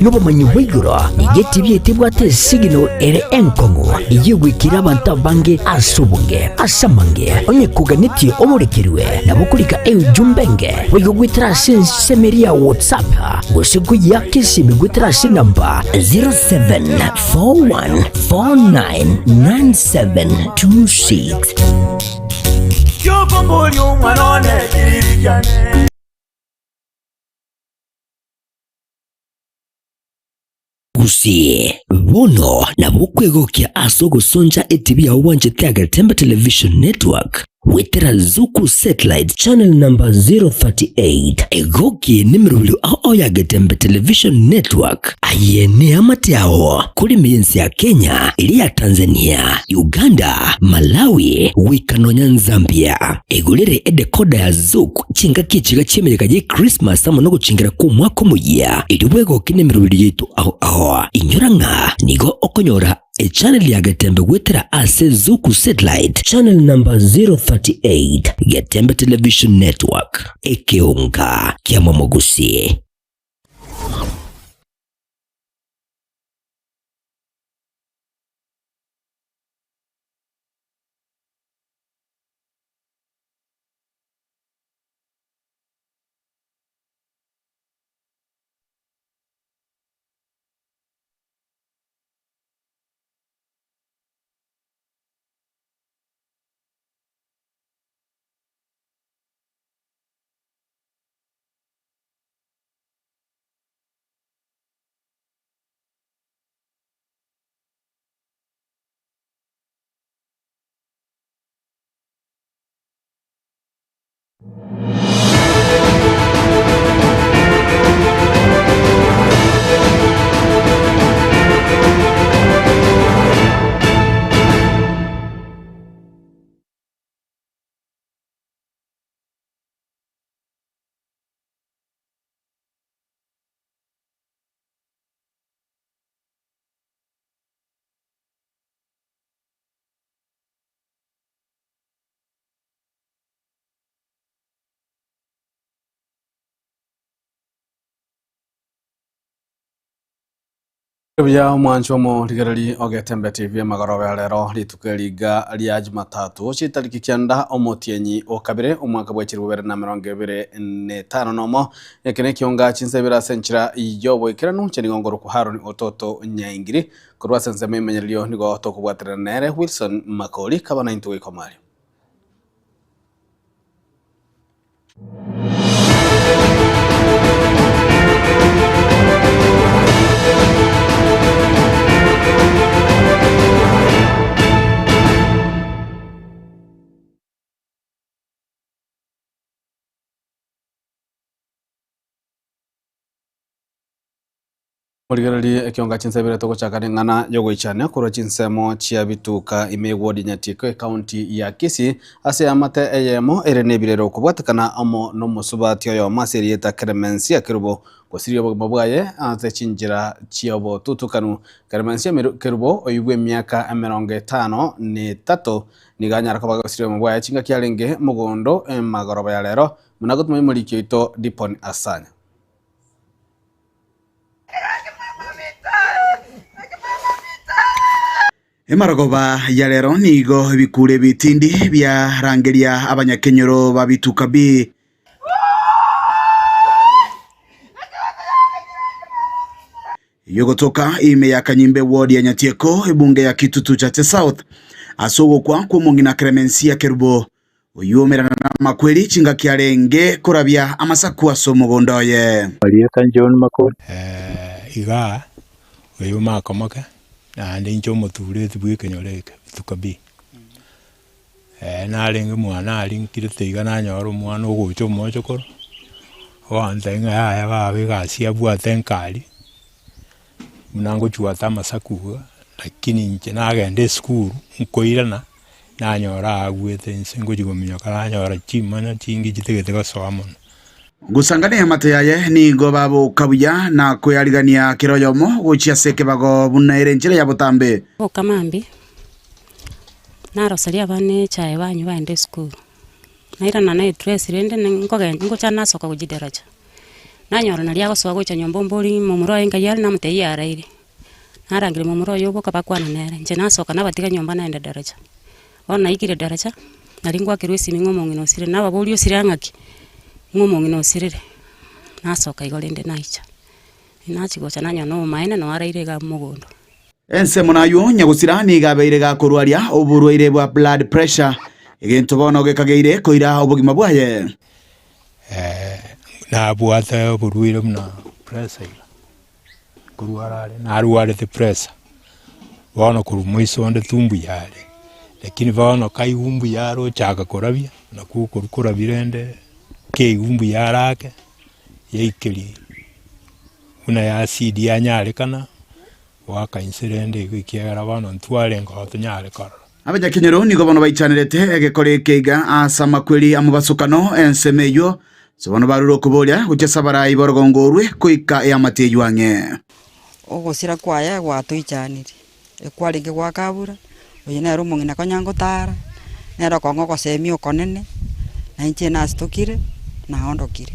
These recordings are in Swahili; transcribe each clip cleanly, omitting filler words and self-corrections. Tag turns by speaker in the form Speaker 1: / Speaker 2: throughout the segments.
Speaker 1: Nubo manyubiguro igetibi tibwate sigino ere enkongo igwikira abantu bange asubunge asamange onye kuganiti omurikirwe nabukulika jumbenge wigwitira semeria WhatsApp gusiguya Kisii gwitira namba 0741499726 Yobomboli umwanone dirijane Kisii bono na bukwegokya asogo sonja etibia wanje tya Getembe Television Network wetera zuku satellite channel number 038 egoki nimrulu ao ya Getembe Television Network ayene amatiao kuli miensi ya Kenya, ilia Tanzania, Uganda, Malawi, wikanonya Zambia egulere edekoda ya zuku chinga kichiga chimereka je Christmas ama no chingira ku mwaka muya iliwego kinemrulu yetu ao inyoranga nigo okonyora channel ya Getembe wetera ase zuku satellite channel number 038 Getembe Television Network Ekeonga kiama mogusi
Speaker 2: Bya mwancho mo ligarali Getembe TV magorobe lero litukeliga lya Jumatatu citariki kyanda omotienyi okabire umwaka bwa 2025 nomo yakene Ekeonga Chinsa Ibere senchira iyobo ikiranu cheningongoro ku Haron Ototo nyaingiri kurwa sense memenyelio nigo tokubwatira nere Wilson Makoli kabana intuwe komali Murigarali Ekeonga Chinsa Ibere toko chakane ngana yogo ichane kuro chinsemo chia bituka imewodi nyatiko county ya Kisii ase amate eyemo erenebirero kubwatakana amo no musubati yo maserieta Clemensia kirubo kwasirio bwaye ate chinjira chiobo tutukanu Clemensia kirubo oyugwe miaka 53 niganyara ko bagasirio bwaye chinga kyalenge mugondo magoroba ya lero munagotuma imurikyo ito Dipon Asanya
Speaker 3: Emaragoba ya lero nigo bikure bitindi bya rangeria abanyakenyoro babituka bi yogotoka ime ya Kanyimbe ward ya Nyatieko ebunge ya Kitutu Chate South asogo kwa mungina Clemensia kerubo oyomera na makweli chinga kyalenge kurabya amasaku asomogondoye
Speaker 4: Alieka John Makol iga oyuma akomoka na njo muture tubwekenyoleka tukabi na lenge mwana ali kiretiga na nyoro mwana ogocho mocho koro wanzenga ya babe gasia bwate nkali munango chuata masaku lakini nje na agende school nkoirana na nyora agwete nsengo jigomyo kala nyora chimana chingi jitegete gasomon
Speaker 3: gusangane amate yaye ni go babo kabuya na kuyarigania kiroyomo guchia seke bago bunaire njire ya butambe
Speaker 5: okamambi narosaria bane chae banyu baende school naira na dress rende ngocha nasoka kujideraja nanyora naria gosoa gocha nyombo mbori mumuro engayari na mutei araire narangire mumuro yobo kabakwana nere nje nasoka nabatiga nyomba naenda daraja ona ikire daraja naringwa kirwisi mingomo ngino sire naba bolio sirangaki ngomo ngino sirire nasoka igolende naicha inachi gocha nanya no maina no araire ga mugondo
Speaker 3: ensemo nayo nyagusirani gabeire ga kurwaria oburwaire bwa blood pressure egintu bono gekageire koira obugima bwaye
Speaker 4: na bwata oburwaire muna pressure kurwarare na arware the pressure bono kurumuiso nde tumbu yale lakini bono kai umbu yaro chaka korabia na kukura birende ke umbu yarake yeikeli una ya acid ya nyale kana waka incident ikiagara bano ntwale ngoto nyale kara
Speaker 3: abaja kinyero nigo bono baichanirete egekore keiga asa makweli amubasukano ensemeyo sobono baruro kubolia guchesa barai borogongorwe kuika ya mateyu ange
Speaker 6: ogosira kwaya gwatuichanire ekwaringe gwa kabura oye nero mungina konyango tara nero kongo kosemio konene na inche nastukire na ondokire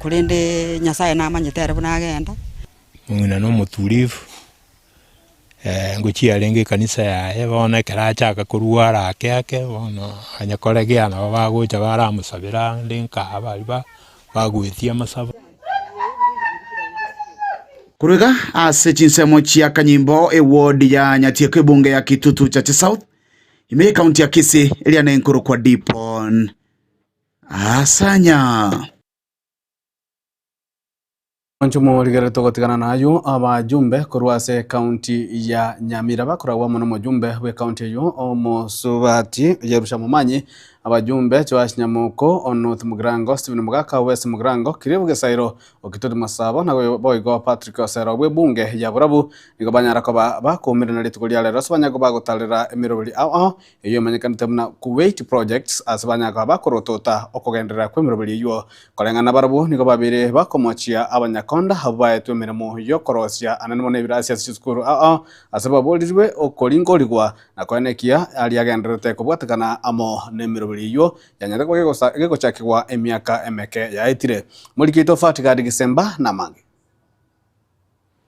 Speaker 6: kurende nyasaye namanyetere bunagenda
Speaker 4: mungina no muturifu ngochi arenge kanisa yae bona karachaka kurwara ake bona anyakoregia na bagocha baramusabira ndinka abaliba bagwetia masaba
Speaker 3: kuruga ase chinsemo chia kanyimbo ward ya Nyatieko bunge ya Kitutu Chache South ime county ya Kisii eliana enkuru kwa Dipon asanya
Speaker 2: Onchumo ligere togotigana nayo abajumbe kurwase county ya Nyamira bakuragwa muno mujumbe we county yo omosubati yerusha mumanyi abajumbe chwashinyamuko on North Mugrango Stephen Mugaka West Mugrango kiribuge sairo okituri masabo nago boygo Patrick Osero we bunge ya burabu nigo banyara ko bakomira na litukulia lero sobanyago bagotalira emirobili iyo manyekanite muna Kuwait projects asabanyako bakorotota okogendera kwemirobili yo kolengana barabu nigo babire bakomochia abanyakonda habaye twemeremo yo korosya ananimo nebirasya sikuru asaba bolizwe okolingolirwa nakonekia ali agenderete kubwatakana amo nemirobili iyo yanyata kwa chakirwa emiaka emeke yaitire mulikito fatigadi Gisemba na mangi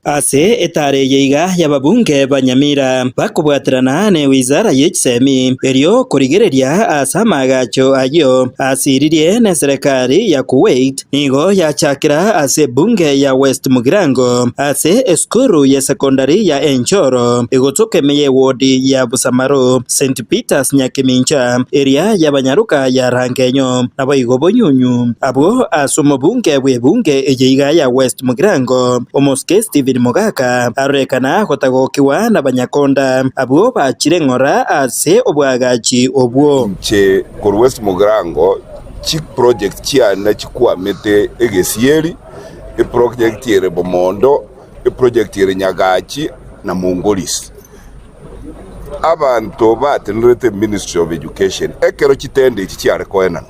Speaker 7: ase etare yeiga y'ababunge ba Nyamira bakubwatirana ne wizara y'ekisemi erio kurigereria asamagacho ayo asiririe ne serikali ya Kuwait nigo yachakira ase bunge ya West Mugrango ase eskuru ya sekondari ya Enchoro igotokemeye wodi ya Busamaro St Peters Nyakimincha eria y'abanyaruka ya Rangenyo nabo igobonyunyu abo asomobunge bwebunge yeiga ya West Mugrango omoske Stephen Mugaka arekana gotagokiwa na banyakonda abo bachire ngora ase obwagachi obwo
Speaker 8: nche ku West Mugrango chi project chiana chikwamete egesieri project yere Bomondo project yere Nyagachi na Mongolis abantu batenrete Ministry of Education ekero chitende chiare koena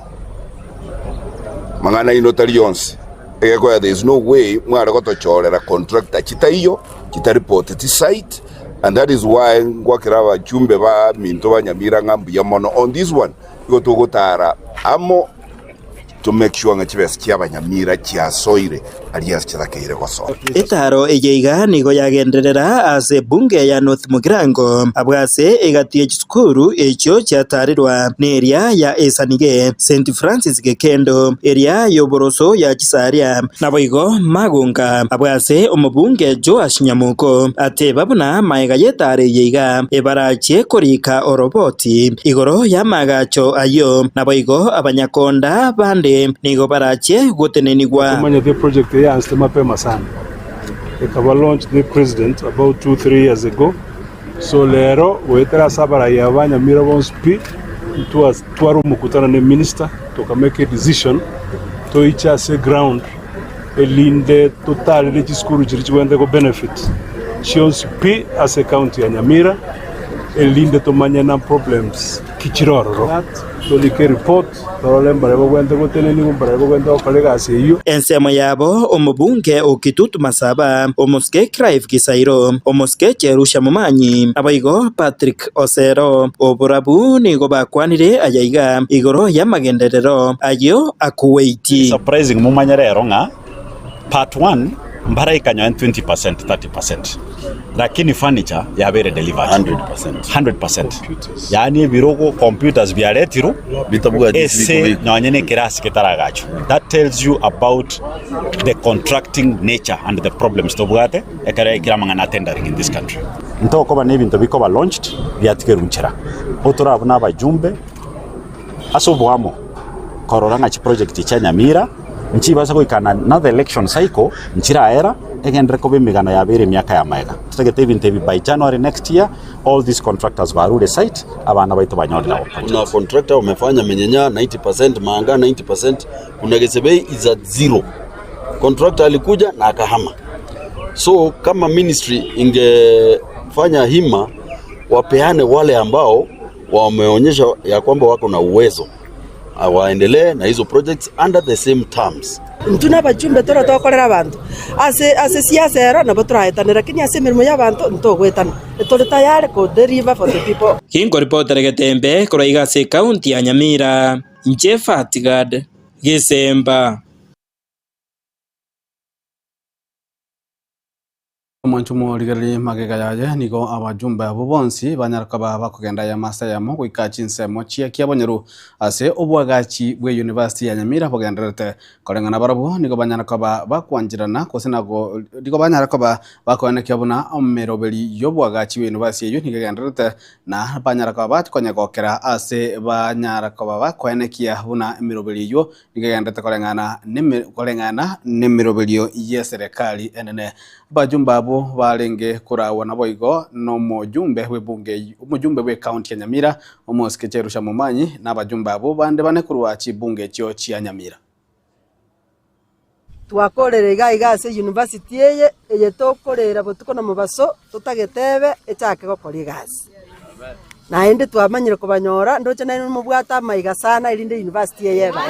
Speaker 8: mangana inotari yonse there is no way mwara gotochorera contractor chitaiyo chitariport ti site and that is why ngwakirawa chumbe ba minto ba Nyamira ngambu ya mono on this one gotogotara amo to make sure ngachibes kia Nyamira chia soire alias chirakeire goso
Speaker 7: etaro eyeiga nigo yagenderera ase bunge ya North Mugrango abwase egatie chukuru echo chatarirwa neria ya Esanige St Francis Gekendo eria yoboroso ya Chisaria naboigo magunga abwase omubunge Joash Nyamuko ate babuna maiga yetare yeiga ebarache korika oroboti igoro ya magacho ayo naboigo abanyakonda bande nigo barache gotenenigwa
Speaker 9: kumanya the project ya anste mapema sana ikaba launch the president about 2-3 years ago so lero wetera sabara ya Nyamira bonspi tuaru mukutana ne minister to make a decision to icha se ground elinde total le chiskuru chirichwende go benefit chionspi as a county ya Nyamira elinde to manyana problems kichiroro to like report
Speaker 7: ensemo yabo omubunge okitutu masaba omoske Clive Kisairo omoske Cherusha mumanyi abaigo Patrick Osero oburabu nigo bakwanire ayaiga igoro ya magenderero ayo akuweiti
Speaker 10: surprising mumanyerero nga part 1 mbara ikanywa 20% 30%, lakini furniture yabere delivered 100%. Yani birogo computers biaretiru bitabuga ese nyanyene kirasi kitaragacho. That tells you about the contracting nature and the problems tobugate ekare kiramangana tendering in this country. Ntoko ba nebinto bikoba launched byatikerunchira otorabona abajumbe asobwamo kororanga chi project cha Nyamira nchibasa kuikana another election cycle nchira era egendere ko bimigano yabere myaka ya maega tutagete ibintu by January next year all these contractors barude site abana baito banyodera
Speaker 11: na contractor umefanya menyenya 90% maanga 90% unagesebei is at zero. Contractor alikuja na akahama. So kama ministry ingefanya hima wapeane wale ambao wameonyesha ya kwamba wako na uwezo waendelee na hizo projects under the same terms.
Speaker 12: Ntuna bajumbe tora tokorera abantu ase siasa era na baturahetana lakini ase mirimo y'abantu ntogwetana tore tayari ko deliver for the people.
Speaker 7: Kingo reporter Getembe kuraiga se county ya Nyamira Njefatigad Gisemba
Speaker 2: Mwanchumo ligari magega yaje niko abajumbe abo bonsi banyarukaba bakugenda ya master yamo gwika Chinsa mochia kiabonyeru ase obwagachi bwe University ya Nyamira bogenderete korengana barabo niko banyarukaba bakwanjirana kosenago niko banyarukaba bakone kiabona omerobeli yobwagachi University yo nigenderete na banyarukaba batkonya gokera ase banyarukaba bakone kiabona emerobeli yo nigenderete korengana nemerobeli ya serikali enene bajumbe abo balenge kurawa na boigo no mujumbe we county ya Nyamira omoskechero mumanyi na bajumbe abo bande bane kurwa chibunge cyo chia Nyamira
Speaker 12: twakorere igase university eye tokorera botukona mubaso tutagetebe echake gokora igase na ende twamanyire kubanyora ndoche na mubwata maiga sana irinde university yeba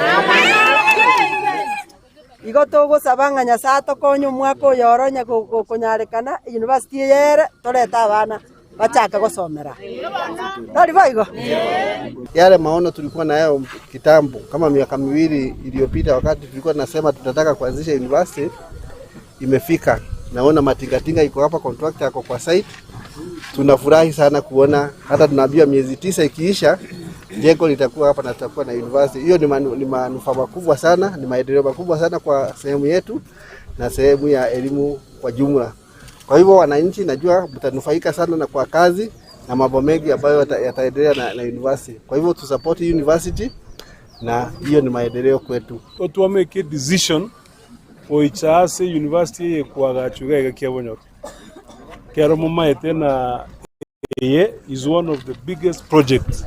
Speaker 12: igo togo sabanganya sato konyo mwako yoronya konyarekana university yere toreta abana bachaka gusomera ndari baigo
Speaker 13: yale maono tulikuwa nayo kitambo kama miaka miwili iliyopita wakati tulikuwa tunasema tutataka kuanzisha university imefika. Naona matingatinga iko hapa, contractor yako kwa site. Tunafurahi sana kuona, hata tunaambiwa miezi 9 ikiisha jengo litakuwa hapa na tutakuwa na university. Hiyo ni manufaa makubwa sana, ni maendeleo makubwa sana kwa sehemu yetu na sehemu ya elimu kwa jumla. Kwa hivyo wananchi najua mtanufaika sana na kwa kazi na mambo mengi ambayo yataendelea na university. Kwa hivyo tu support university na hiyo ni maendeleo kwetu.
Speaker 9: To make a decision oichase university kwa gachuga kiabonyo. Kero mumaete na eye is one of the biggest projects.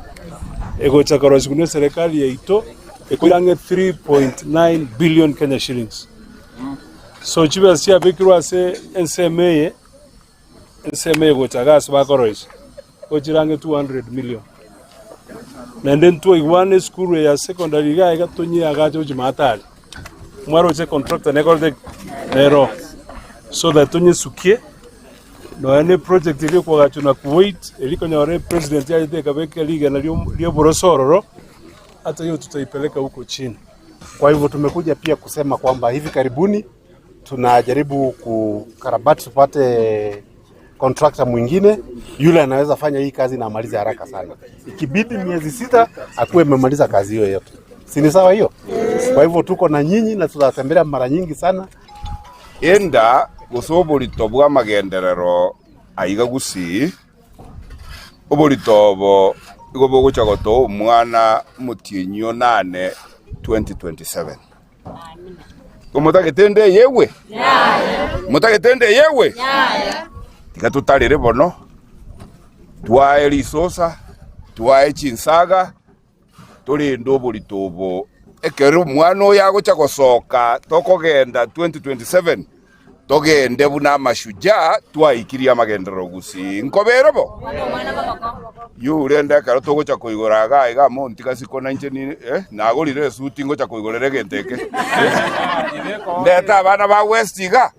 Speaker 9: Ego chakaroshikune serikali ya ito ekuyange 3.9 billion Kenya shillings. So chiba siya bekirwa se NCMA go chagas bakoroish. Ochirange 200 million. And then to one school ya secondary ga gatonyi agacho chimatali. Mwaro che contractor negorde nero. So that tonyi sukie no any project ile kwa gacho na Kuwait iliko nyore president ya ite kabeke liga na lio borosoro hata hiyo tutaipeleka huko chini.
Speaker 14: Kwa hivyo tumekuja pia kusema kwamba hivi karibuni tunajaribu kukarabati tupate contractor mwingine yule anaweza fanya hii kazi na amalize haraka sana. Ikibidi miezi 6 akuwe amemaliza kazi hiyo yote. Si ni sawa hiyo? Kwa hivyo tuko na nyinyi na tutatembelea mara nyingi sana.
Speaker 8: Enda gusobulito bwa magenderero aiga gusi obulitobo igobo guchagoto umwana mutienyo 8 2027 Mutaketende yewe mutaketende yewe tikatutalire bono twae lisosa twae Chinsaga tuli ndobulitobo ekero mwana yago chagosoka tokogenda 2027 togende buna mashujaa twaikiria magendero gusi nkoberebo yurenda karo togocha koigoraga iga monti kasiko na ncheni nagorire suti ngocha koigorere genteke ndeta bana ba West iga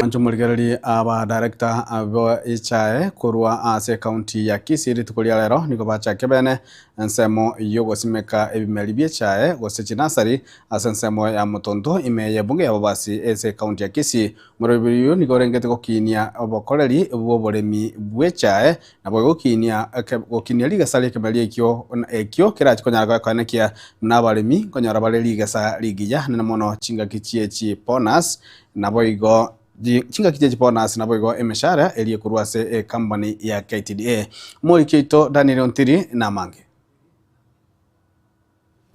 Speaker 2: Anchumuligereri aba director abo ichae kurwa ase county ya Kisii ritukulia lero niko bacha kebene nsemo yogo simeka ebimeli biechae gose chinasari ase nsemo ya Motonto imeye bunge ya babasi ese county ya Kisii murobiriyo niko rengete gokinia obokoreri boboremi bwechae nabo gokinia liga sali kebeli ekyo kirachi konyara kwanekia nabaremi konyara bale liga sa ligiya nemono chinga kichiechi bonus nabo igo chinga kijeji bonus nabo igo emeshara eliye kurwase company ya KTDA muri kito Daniel Ontiri na mange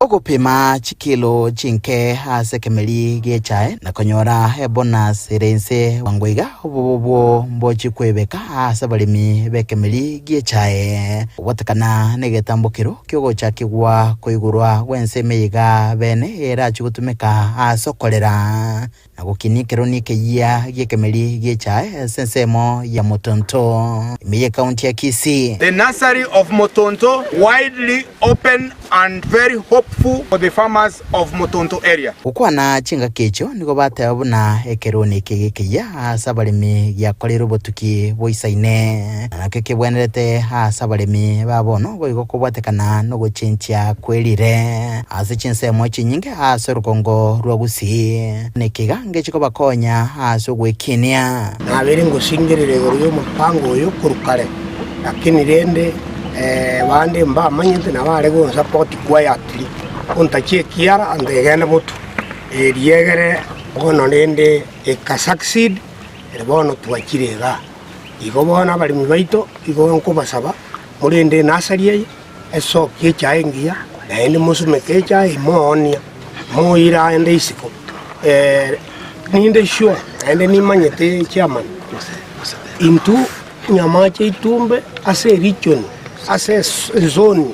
Speaker 15: Ogupima chikilo chinke ase kemeli gechae na konyora bonus rense wangwiga obobo mbochi kwebeka ase balimi bekemeli gechae watakana negetambukiro kyogo chakigwa koigurwa wense meiga bene era chugutumeka asokolera na gukinikero nikeya gekemeli gechae sensemo ya Motonto imeye county ya Kisii.
Speaker 16: The nursery of Motonto widely open and very hopeful for the farmers of Motonto area.
Speaker 15: Ukwana chinga kecho niko bate abuna ekeroni kegekeya sabalimi ya kolero botuki boisaine na kekebwenerete sabalimi babono boigo kubwatekana no guchinchia kwelire ase Chinsa mochi nyinge Rukongo rwa Gusii nekiga ngechiko bakonya ase gwekinia
Speaker 17: na bere ngusingirire goriyo mupango yo kurukare lakini rende bande mba manyete na bare go support quietly untakie kiara andegene butu eriegere bono rende ekasucceed bono twakirega igo bona bali mibaito igo nkubasaba murende nasari eso kechaengia na ende musume kecha imonia moira ende isiko ninde sure ende ni manyete chairman into nyamache itumbe ase region ase zone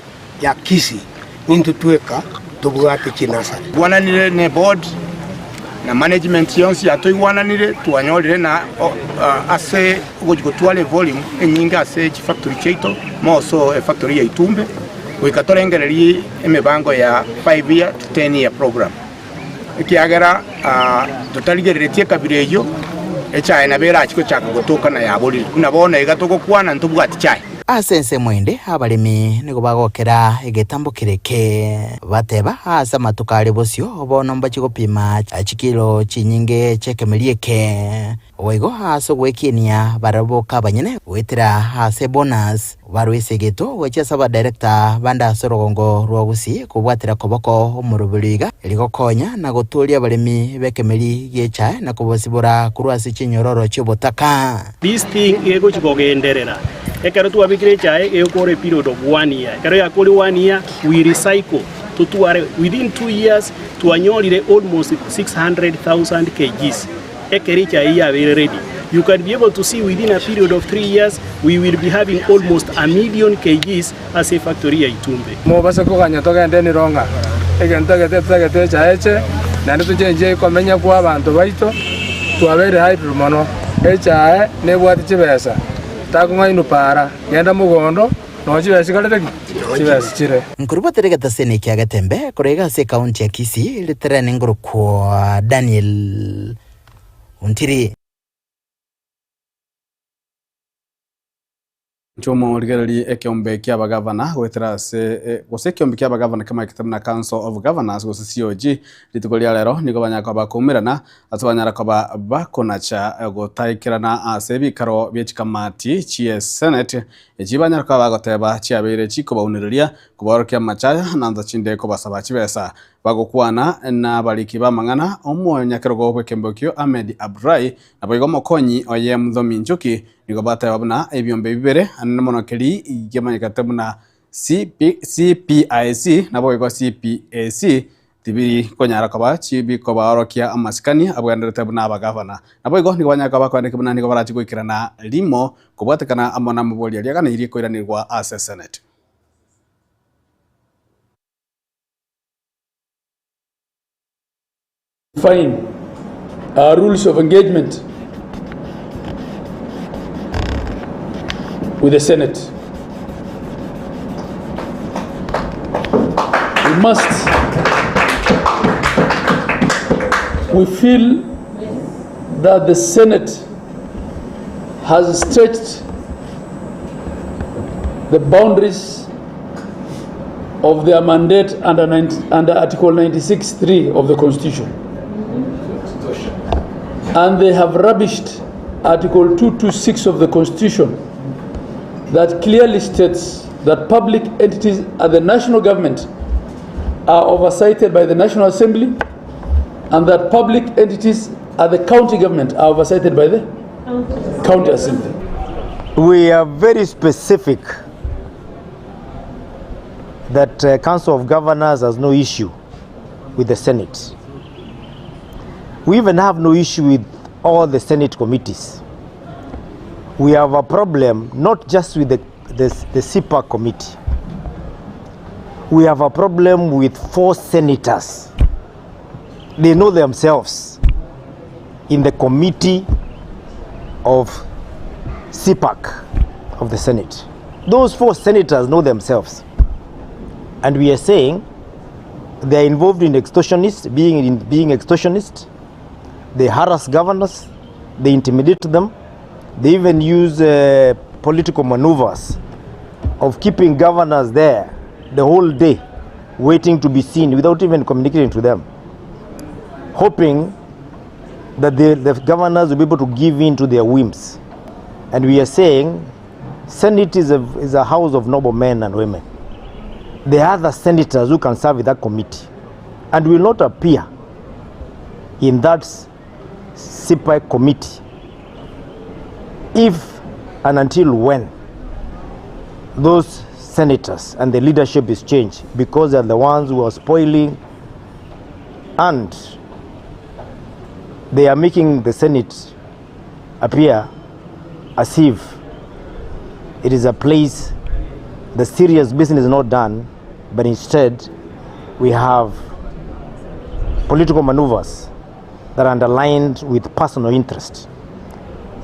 Speaker 17: ya Kisii nintu tuweka tubwate Chinsa
Speaker 16: wananire ne board na management yonsi atoi wananire tuanyolire na ase gutwale volume enyinga ase factory cheito moso factory ya itumbe wikatorengereri emebango ya 5 year to 10 year program ikiagera tutaligeretie kabireyo echa na bera chiko chaka gotoka na yaboli nabona igatoko kwana ntubwati chai
Speaker 15: asense mwende abalimi nigo bagokera egetambukireke bateba asa matukari bosio bono mbachiko pima achikilo chinyinge chekemelieke oigo aso gwekinia baraboka banyene wetira ase bonus barwese geto wecha saba director banda Rukongo rwa Gusii kubwatira koboko umurubuliga elikokonya na gotulia balimi bekemeli gecha na kubosibura kurwasi chinyororo chobotaka
Speaker 18: this thing ego chigogenderera ekero tuabikire chae ekore period of 1 year ekero yakori 1 year we recycle tutuare within 2 years tuanyolire almost 600,000 kgs ekeri chae ya very ready. You can be able to see within a period of 3 years we will be having almost 1 million kgs as a factory ya itumbe
Speaker 19: mo basa ko ganya to gende ni ronga egento gete chaeche na nituje komenya kwa abantu baito tuabere hydro mono echae ne bwati chibesa takunga inu para ngenda mugondo no chibesikalete chibesichire
Speaker 15: nkurubaterega tasene kya Getembe kurega se county ya Kisii literane nguru kwa Daniel Ontiri
Speaker 2: Chomo ligereri ekeombe kia bagavana wetera se gose kiombe kia bagavana kama kitamna Council of Governors gose COG litukolia lero niko banyako bakumirana atubanyara kwa bakonacha gotaikirana asebi karo byechikamati chie Senate ejibanyara kwa bagoteba chiabere chiko bauniriria kuborokia machaya nanza chinde ko basaba chibesa bagokwana na baliki bamangana omonyakero go kembokyo Ahmed Abdurai naboigo mokonyi oye muthomi njuki niko bateba buna ebyombe bibere anmonokeli gemanyakatemuna CPIC naboigo CPAC tibiri konyara kaba chibi ko barokia amaskani abwanderete buna abagavana naboigo niko banyaka bakwandike buna niko barachi goikirana limo kubwatekana amona muboli ali kana iri koiranirwa as Senate.
Speaker 20: Define our rules of engagement with the Senate. We feel that the Senate has stretched the boundaries of their mandate under Article 96(3) of the Constitution. And they have rubbished Article 226 of the Constitution that clearly states that public entities at the national government are oversighted by the National Assembly, and that public entities at the county government are oversighted by the county assembly.
Speaker 21: We are very specific that Council of Governors has no issue with the Senate. We even have no issue with all the Senate committees. We have a problem not just with the CPAC committee. We have a problem with 4 senators. They know themselves in the committee of CPAC of the Senate. Those 4 senators know themselves. And we are saying they are involved in extortionists, being extortionists. They harass governors, they intimidate them, they even use political maneuvers of keeping governors there the whole day, waiting to be seen without even communicating to them, hoping that the governors will be able to give in to their whims. And we are saying Senate is a house of noble men and women. There are other senators who can serve in that committee and will not appear in that CPAC committee if and until when those senators and the leadership is changed, because they're the ones who are spoiling and they are making the Senate appear as if it is a place the serious business is not done, but instead we have political maneuvers that are underlined with personal interest.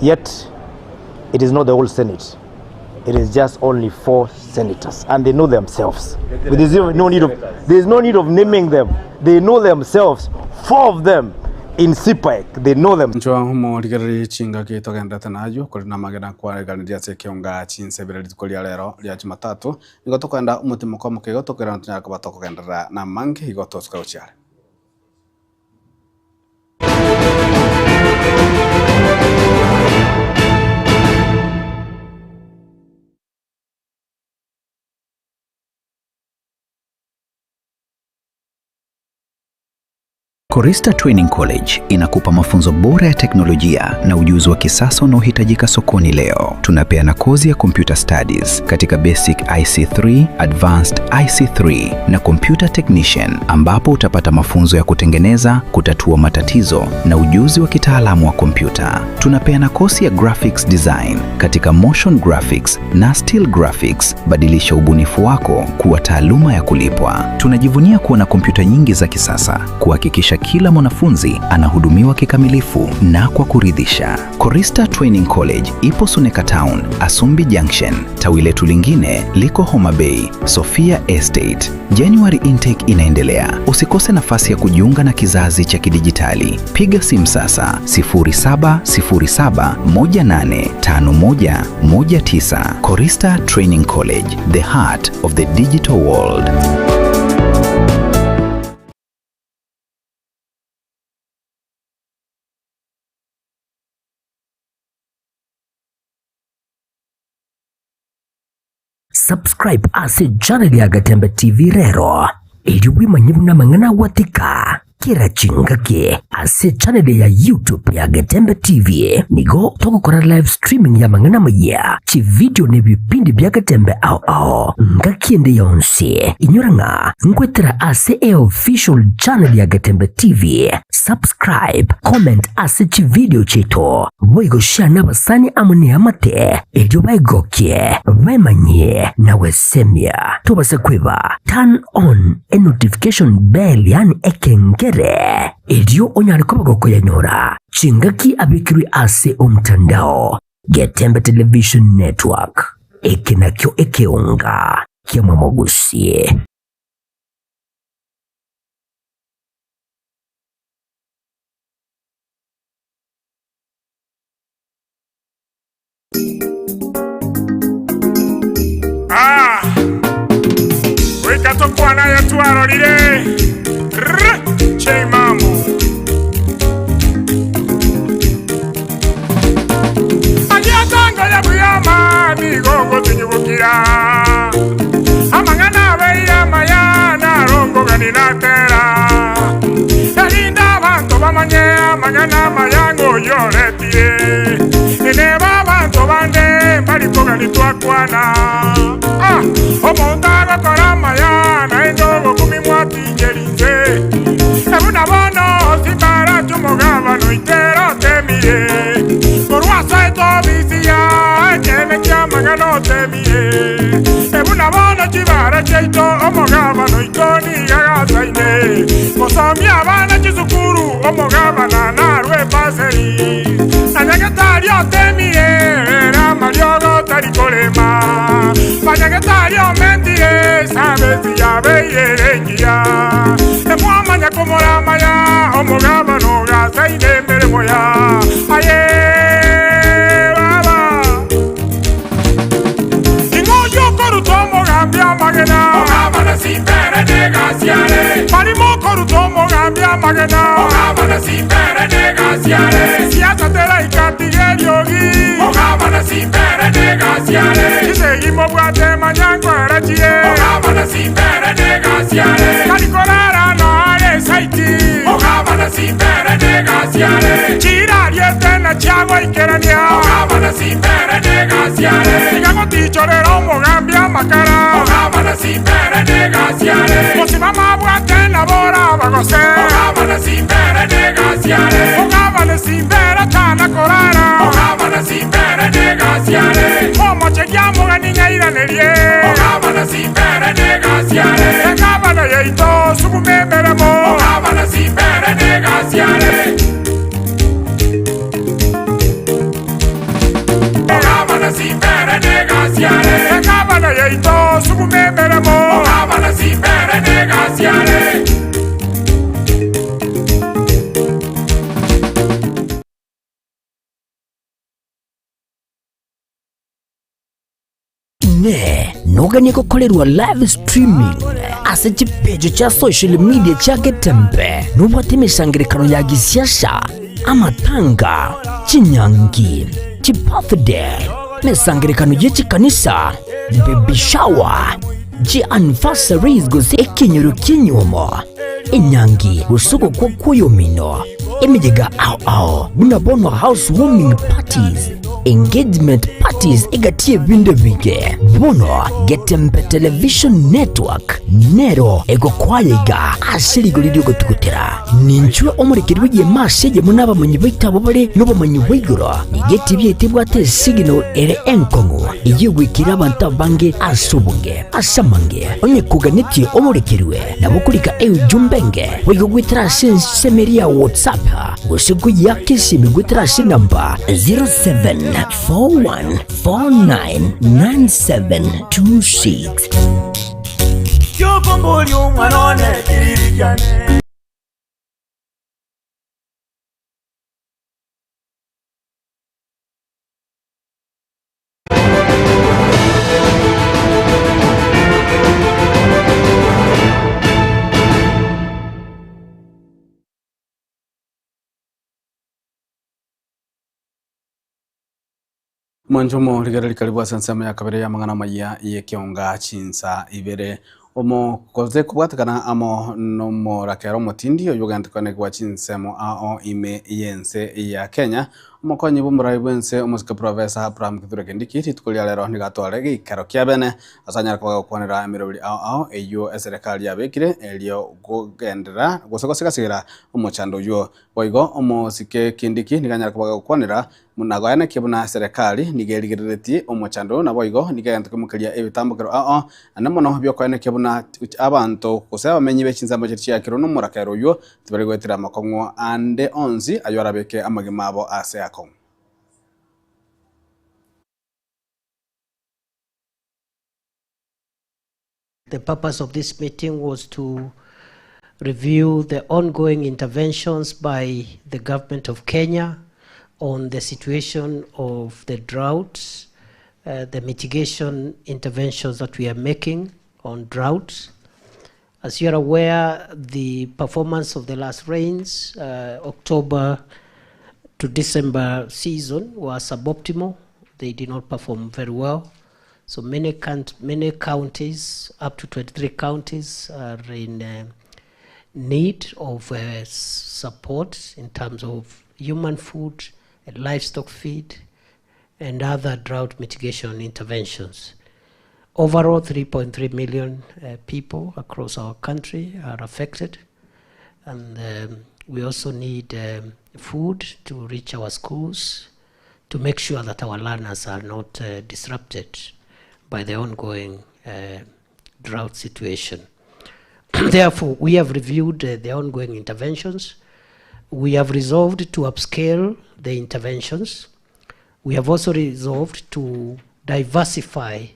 Speaker 21: Yet it is not the whole Senate. It is just only 4 senators, and they know themselves. But there's no need of naming them. They know themselves. 4 of them in CPAC, they know them.
Speaker 2: Nchwa humo ligari chinga kitogenda tanayo kulina magana kwa gandia Ekeonga Chinsa Ibere litukolia lero lya Jumatatu igoto kwenda umutima kwa muke igoto kwenda ntanyaka batoko gendera na mangi igoto suka uchale.
Speaker 22: Korista Training College inakupa mafunzo bora ya teknolojia na ujuzi wa kisasa unaohitajika sokoni leo. Tunapeana kozi ya Computer Studies katika Basic IC3, Advanced IC3 na Computer Technician, ambapo utapata mafunzo ya kutengeneza, kutatua matatizo na ujuzi wa kitaalamu wa kompyuta. Tunapeana kozi ya Graphics Design katika Motion Graphics na Still Graphics. Badilisha ubunifu wako kuwa taaluma ya kulipwa. Tunajivunia kuwa na kompyuta nyingi za kisasa, kuhakikisha kila mwanafunzi anahudumiwa kikamilifu na kwa kuridhisha. Korista Training College ipo Suneka Town, Asumbi Junction. Tawi letu lingine liko Homa Bay, Sophia Estate. January intake inaendelea. Usikose nafasi ya kujiunga na kizazi cha kidijitali. Piga simu sasa 0707185119. Korista Training College, the heart of the digital world.
Speaker 1: Subscribe ase channel ya Getembe TV rero ili wimanye na mangana watika kira chingake ase channel ya YouTube ya Getembe TV nigo toko kora live streaming ya mangana maya chi video ne vipindi bya Getembe ao ngakiende yonse inyoranga ngwetera ase official channel ya Getembe TV. Subscribe, comment ase chi video cheto boigo share na basani amune amate ejo baigokie wemanye na wesemia tubase kweba. Turn on a notification bell yani ekengere ejo onyaliko bagoko yanyora chingaki abikiri ase umtandao. Getembe Television Network ekenakyo Ekeonga kiamwa mogusie.
Speaker 5: mwana yatwarorire cheimamu agiatangaya buyama nigongo tunyubukira amangana beya mayana rongo ganinatera elinda abantu bamanye amangana mayango yoretie eneba abantu bande baliko ganitwakwana omuntu agakora mayana endogo kumimwatingelinze ebuna bono simbara cy'umugabano itera temire korwasa etobisiya ekene cy'amagano temire ebuna bono kibara cyeito omugabano itoni gagasaine musomya abana kizukuru omugabana narwe paseri nanyagetari otemire ramaryogo tarikolema banyagetari omendire sabesi yabeyerengiya emwamanya komoramaya omugabano gasaine emirimo ya aye baba ingoyo korutomo gambia magena omugabano simbere negasiare barimo korutomo gambia magena omugabano simbere negasiare siasa tera ikatigeryogi omugabano simbere negasiare kisegimo bwate manyango arachie omugabano simbere negasiare kalikorara no are saiti omugabano simbere negasiare chirariete na chago ikerania omugabano simbere negasiare igagotichorera omugambia makara omugabano simbere negasiare mosibama bwate na bora bagose omugabano simbere negasiare omugabano simbere tana korara omugabano simbere negasiare omochekiamo ganinyairanerie omugabano simbere negasiare omugabano yeito sukumemeremo omugabano simbere negasiare omugabano simbere negasiare omugabano yeito sukumemeremo omugabano simbere negasiare
Speaker 1: noganye gukorerwa live streaming ase chipejo cha social media cha Getembe nubwate imishangirikano ya gisiasha amatanga chinyangi chibirthday mesangirikano yechikanisa baby shower anniversaries gose ekinyoro kinyomo inyangi usuko kwa kuyomino emijega ao bunabonwa housewarming parties engagement parties egatie binde bige bono Getembe Television Network nero ego kwayega ashirigo lidio gotukutera ninchwe omurikirwe ye masege munaba manyi baitabo bare no bamanyi wigoro nigeti byetebwate signal ere enkongo iyigwikira abantu bange asubunge asamange onye kuganiti omurikirwe nabukurika jumbenge wigogwitira semeria WhatsApp usiku yake simigwitira namba 0741499726
Speaker 5: Yokomboli umwanone kiririjane
Speaker 2: Mwanjumo ligari karibu asansama ya kabere ya mangana maya Ekeonga Chinsa Ibere omo koze kubwatakana amo nomo rakero motindi oyuganda kone kwa Chinsemo ao ime yense ya Kenya omokonyi bumurayi bwense omusika professor Abraham Kithure Kindiki titukulia lero nigatware ikaro kiabene asanya kwa kwanira emirobiri ao eyo serikali yabekire elio gogendera gosegosigasira omochando yo boigo omosike Kindiki niganya kwa kwanira munagayana kibuna serikali nigerigireti omochando na boigo nigenda kumukiria ebitambukiro anamono byo kwene kibuna abantu kusaba menyi bechinzambo cyya kiro no murakero yo tibari gwetira makongo ande onzi ayorabeke amagimabo ase akon.
Speaker 6: The purpose of this meeting was to review the ongoing interventions by the government of Kenya on the situation of the droughts, the mitigation interventions that we are making on droughts, As you're aware, the performance of the last rains, October to December season, was suboptimal. They did not perform very well. So many counties, up to 23 counties, are in need of support in terms of human food, and livestock feed, and other drought mitigation interventions. Overall, 3.3 million people across our country are affected, and we also need food to reach our schools, to make sure that our learners are not disrupted by the ongoing drought situation. Therefore, we have reviewed the ongoing interventions. We have resolved to upscale the interventions. We have also resolved to diversify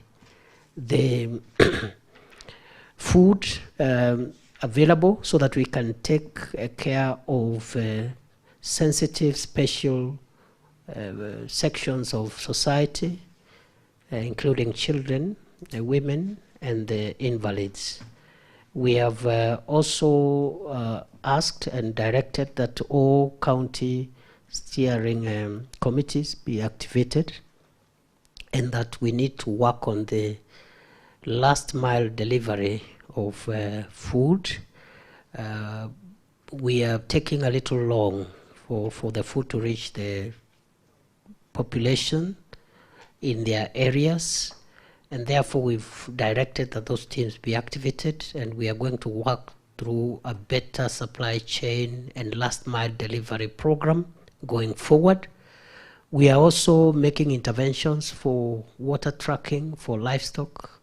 Speaker 6: the food available so that we can take care of sensitive, special sections of society, including children, women, and the invalids. We have also asked and directed that all county steering committees be activated, and that we need to work on the last mile delivery of food. We are taking a little long for the food to reach the population in their areas, and therefore we've directed that those teams be activated, and we are going to work through a better supply chain and last mile delivery program going forward. We are also making interventions for water tracking, for livestock,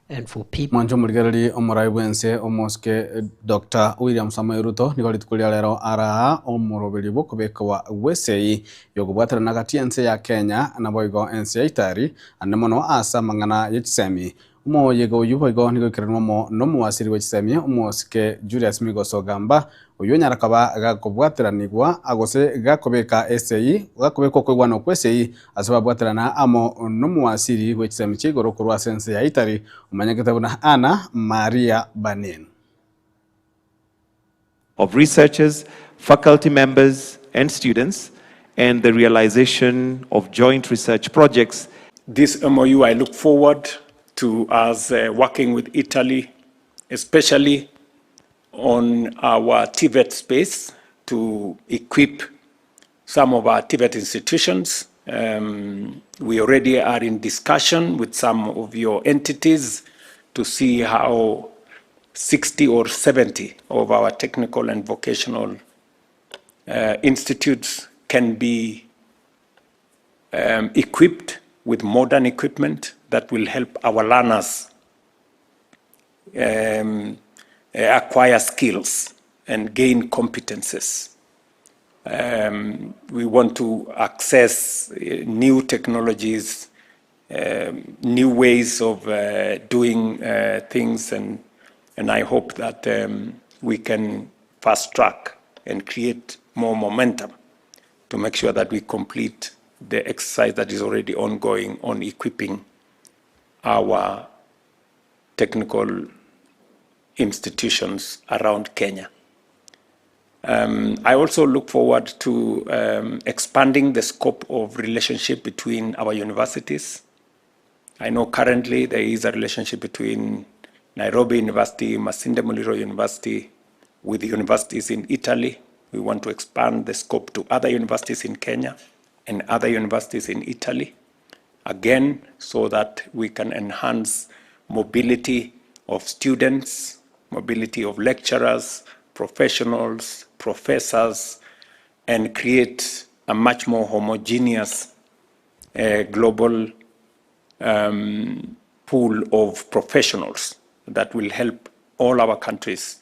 Speaker 6: and for people.
Speaker 2: Mwanjo murigereri omorai bwense omoske Dr. William Samoei Ruto nigori tukulia lero ara omoroberi bokobeka wa wesei yogubwatira nagati ense ya Kenya na boigo ense ya Itari anemono asa mangana yechisemi umo yego yuboigo nigokiranwa mo no muwasiri wechisemi omoske Julius Migoso gamba uyo nyarakaba gakobwatiranigwa agose gakobeka esei gakobeka kwegwana kwesei asababwatirana amo no muwasiri wechisemi chigoro kurwa sense ya Itari umanyagetabuna Ana Maria Banin.
Speaker 3: Of researchers, faculty members, and students, and the realization of joint research projects.
Speaker 4: This MOU, I look forward to us working with Italy, especially on our TVET space, to equip some of our TVET institutions. We already are in discussion with some of your entities to see how 60 or 70 of our technical and vocational institutes can be equipped with modern equipment that will help our learners acquire skills and gain competences. We want to access new technologies, new ways of doing things, and I hope that we can fast track and create more momentum to make sure that we complete the exercise that is already ongoing on equipping our technical institutions around Kenya. I also look forward to expanding the scope of relationship between our universities. I know currently there is a relationship between Nairobi University, Masinde Muliro University, with the universities in Italy. We want to expand the scope to other universities in Kenya and other universities in Italy, again, so that we can enhance mobility of students, mobility of lecturers, professionals, professors, and create a much more homogeneous global pool of professionals that will help all our countries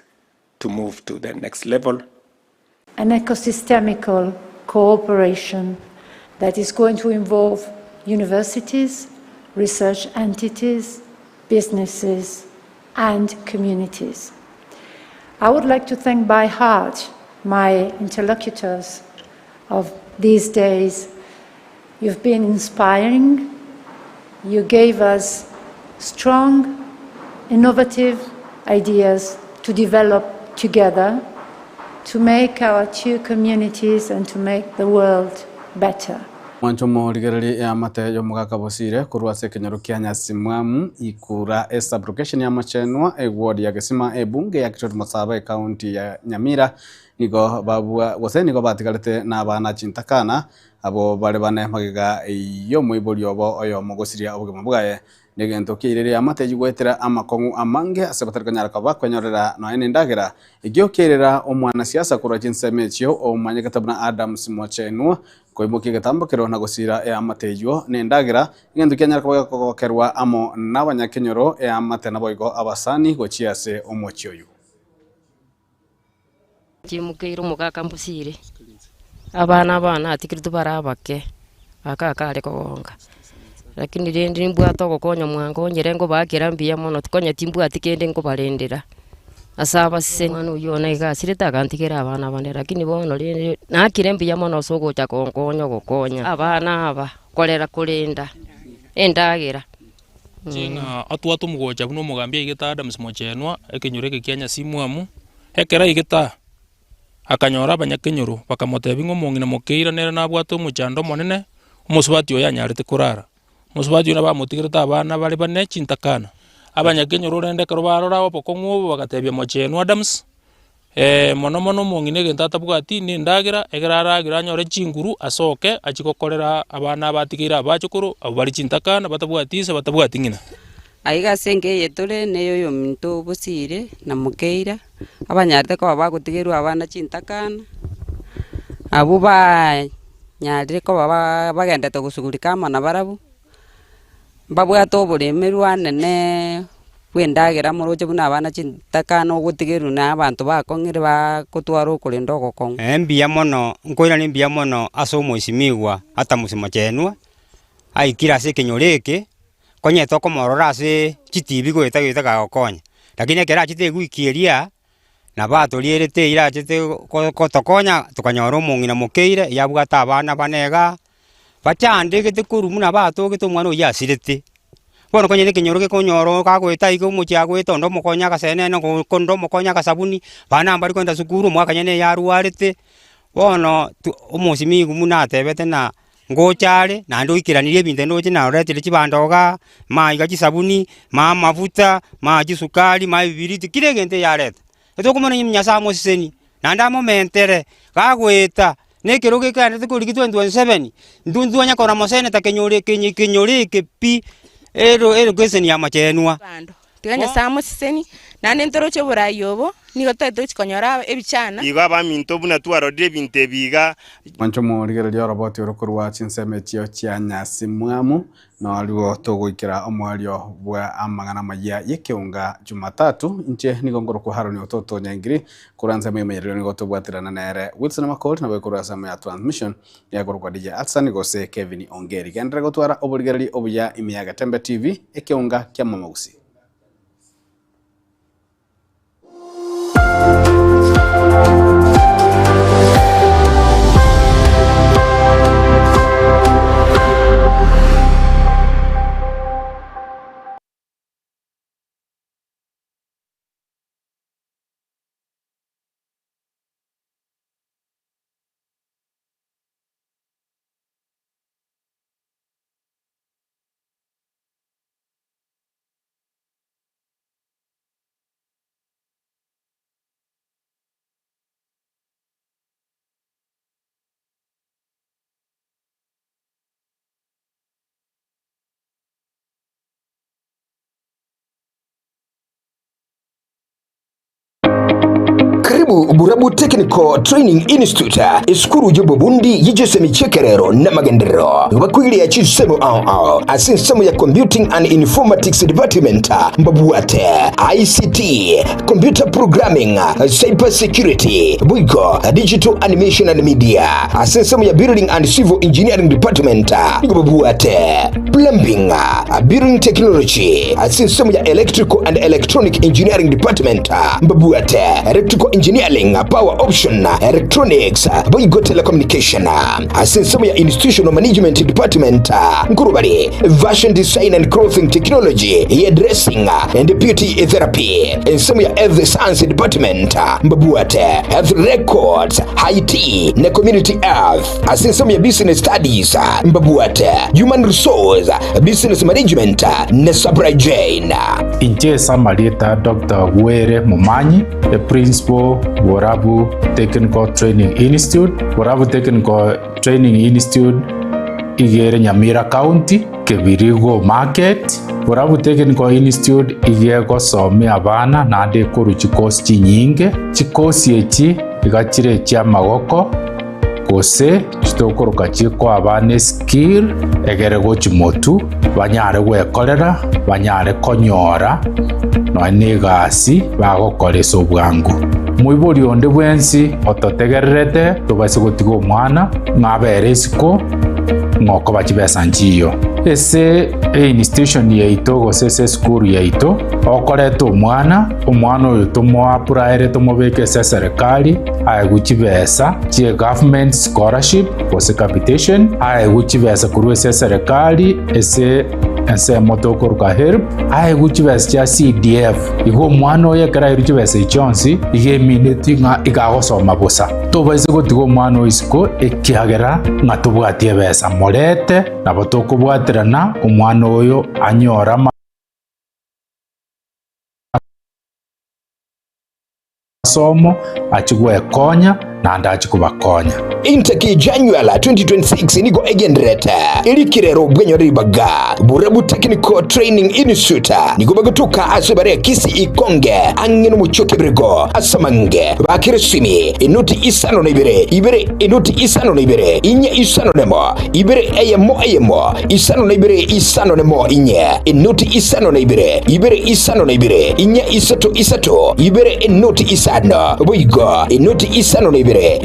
Speaker 4: to move to the next level.
Speaker 23: An ecosystemical cooperation that is going to involve universities, research entities, businesses, and communities. I would like to thank by heart my interlocutors of these days. You've been inspiring. You gave us strong, innovative ideas to develop together, to make our two communities and to make the world better.
Speaker 2: Mwanchomo rigereri ya mate yo mugaka bosire kurwa se Kenyaru Kenya simwamu ikura establishment ya machenwa ward ya Gesima bunge ya Kitoro Masaba county ya Nyamira nigo babua wose nigo batigarite na bana Chintakana abo bale bane magiga yo muibuli obo oyo mugosiria obugema bwaye negento kirere ya mate yigwetera amakongu amange asebatarikanyara kaba kwenyorera no ene ndagera igyo kerera omwana siasa kurwa Chinsa mechio o manyagatabna Adams Mochenwa koimuki gatambokero na gosira ya matejo nendagira igento kyanyara kaba kokerwa amo n'abanyakenyoro ya mate naboigo abasani gochiase omochioyu
Speaker 7: Timukeiro mugaka mbusire abana atikiritu barabake akakale kogonga lakini rendi mbwato gokonya mwango nyerengo bakira mbia mono tikonya timbu atikende ngo barendera asaba siseno yona igasire tagantikira abana bane lakini bono rende nakire mbia mono sogo cha kongonyo gokonya abana aba kolera kulinda endagira
Speaker 10: Chinga atwatu mugocha buno mugambia igita Adams Mochenwa ekenyureke Kenya simwamu ekera igita akanyora abanyakenyuru bakamotebi ngo mongina mokeira nera nabwato muchando monene umusubati oya nyarite kurara musubati na bamutigirita abana bali bane Chintakana abanyakenyuru rende karubaro rawo pokongu bagatebya Mochenwa Adams mono mongine gentata bwati ni ndagira egeraragira nyore chinguru asoke achikokorera abana batigira abachukuru abali Chintakana batabwatisa batabwati ngina
Speaker 11: aiga senge yetole neyo yo minto busire na mukeira abanyarite ko bagutigirwa abana Chintakana abo ba nyarire ko bagenda to gusugurika mana barabu babwato buremerwa nene wendagira muroje buna abana Chintakana ogutigiru na abantu bakongire bakutwara kulinda ogokong
Speaker 24: mbia mono nkoira ni mbia mono aso moisimigwa ata Mochenwa aikira se kenyoreke konye toko morora se chitibi gweta gakonya lakini ekera chite gwikieria na batolierete ira chite kotokonya tukanyora omongina mokeire yabwata abana banega bachande gete kurumu na bato gete omwana oyasirete bono konye ne kenyoro konyoro kagweta igo muchia gweta ndo mokonya kasene no kondo mokonya kasabuni bana mbari kwenda sukuru mwaka nyene yaruarete bono omosimi gumuna tebete na ngochare na ndo ikiranirie binde noje na retire chibandoga maiga chisabuni mafuta sukari bibiriti kiregente yareta eto kumona nyimnyasa mosiseni na ndamo mentere kagweta nekeroge kana tukurigitwa 27 ndundu anya kora mosene takenyore ke pi ero kweseni ya Machenwa
Speaker 25: tiganya samo siseni nane ntoroche burayobo nigo teto chikonyora ebichana
Speaker 26: iga ba minto buna twaro de binte biga
Speaker 2: manchomo rigereri roboti orokorwa Chinsa mechio chianya simwamu no aliwo togoikira omwalio bwa amagana maya Ekeonga Jumatatu nche nigongoro ku Haron Ototo nyangiri kuranza memerero nigo tobwatirana nere Wilson Makol na bekura sama ya transmission ya gorwa DJ Atsan gose Kevin Ongeri gendra gotwara oburigereri obuya imiya Getembe TV Ekeonga kya mamausi
Speaker 1: Burabu Technical Training Institute iskuru jobo bundi yijese michekerero na magendero bakwili ya chisemo asinsemo ya Computing and Informatics Department mbabuate ICT Computer Programming Cyber Security Buiko Digital Animation and Media asinsemo ya Building and Civil Engineering Department mbabuate Plumbing
Speaker 8: Building Technology, asinsomo ya Electrical and Electronic Engineering Department, Mbabuate, Electrical Engineering, Power Option, Electronics, Boygo Telecommunication, asinsomo ya Institutional Management Department, Nkurubari, Fashion Design and Clothing Technology, Hairdressing and Beauty Therapy, insomo ya Health Science Department, Mbabuate, Health Records, IT, na Community Health, asinsomo ya Business Studies, Mbabuate, Human Resource, Business Management, na Supply Chain.
Speaker 9: Inche Samarita Dr. Were Momanyi, the principal Warabu Technical Training Institute. Warabu Technical Training Institute Ibere Nyamira County, Kebirigo Market. Warabu Technical Institute igeko some abana nade kuru chikosi chinyinge. Chikosi echi igachire chia magoko kose chitokoroka chiko abane skill egere gochimotu banyare gwekorera banyare konyora no negasi bagokoresa obwangu muibori onde bwensi ototegererete tobase gotiga omwana ngabere isiko ngoko bachibesa nchiyo ese institution yaito gose school yaito okoreta omwana oyo tomoapuraere tomobeke ase serikali aeguchibesa chie government scholarship gose capitation aeguchibesa kurwa ase serikali ese motokoruka help aeguchibesa chia CDF igo omwana oyo ekera iruchibesa ichionsi igemineti ng'a igagosoma bosa tobaise gotiga omwana oyo isiko ekiagera ng'a tobwatie besa morete nabo tokobwaterana omwana oyo anyora masomo achigwekonya nande achikubakonya.
Speaker 8: Intake January 2026 nigo egenderete ilikirero bwenyo ribaga Burabu Technical Training Institute nigo bagutuka asubare Kisii Ekeonga angeno muchoke brego asamange bakiresimi inuti isano na Ibere inuti isano na Ibere inye isano nemo Ibere eyemo isano na Ibere isano nemo inye inuti isano na Ibere isano na Ibere inye isato Ibere inuti isano boigo inuti isano na Ibere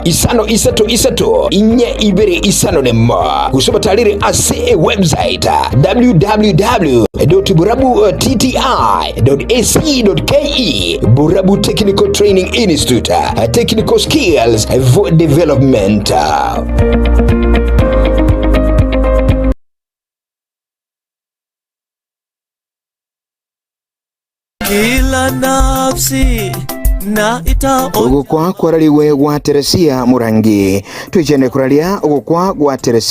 Speaker 8: isano isato inye Ibere isano nemo kusoma taliri ase website www.burabu.tti.ac.ke Burabu Technical Training Institute, technical skills for development.
Speaker 12: Kila nafsi na ita
Speaker 8: ugukwa kwaraliwe gwa Teresia Murangi tujene kuralia ugukwa gwa Teresia